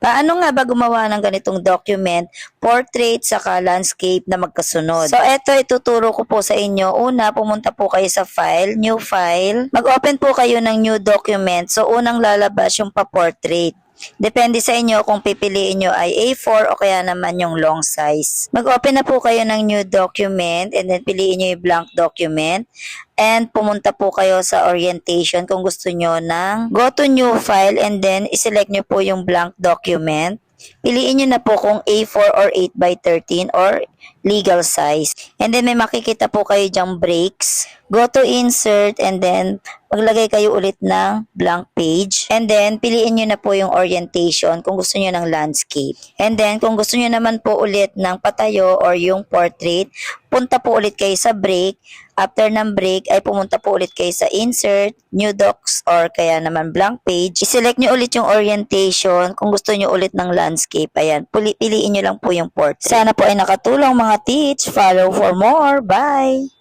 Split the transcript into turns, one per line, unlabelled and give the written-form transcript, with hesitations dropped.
Paano nga ba gumawa ng ganitong document, portrait saka landscape na magkasunod? So eto ituturo ko po sa inyo. Una, pumunta po kayo sa file, new file. Mag-open po kayo ng new document. So unang lalabas yung pa-portrait. Depende sa inyo kung pipiliin nyo ay A4 o kaya naman yung long size. Mag-open na po kayo ng new document and then piliin nyo yung blank document. And pumunta po kayo sa orientation kung gusto nyo ng go to new file and then iselect nyo po yung blank document. Piliin nyo na po kung A4 or 8x13 or legal size. And then may makikita po kayo dyang breaks. Go to insert and then maglagay kayo ulit ng blank page. And then piliin nyo na po yung orientation kung gusto nyo ng landscape. And then kung gusto nyo naman po ulit ng patayo or yung portrait, punta po ulit kayo sa break. After ng break ay pumunta po ulit kayo sa insert, new docs or kaya naman blank page. I-select nyo ulit yung orientation kung gusto nyo ulit ng landscape. Ayan, piliin nyo lang po yung portrait. Sana po ay nakatulong mga teach. Follow for more. Bye!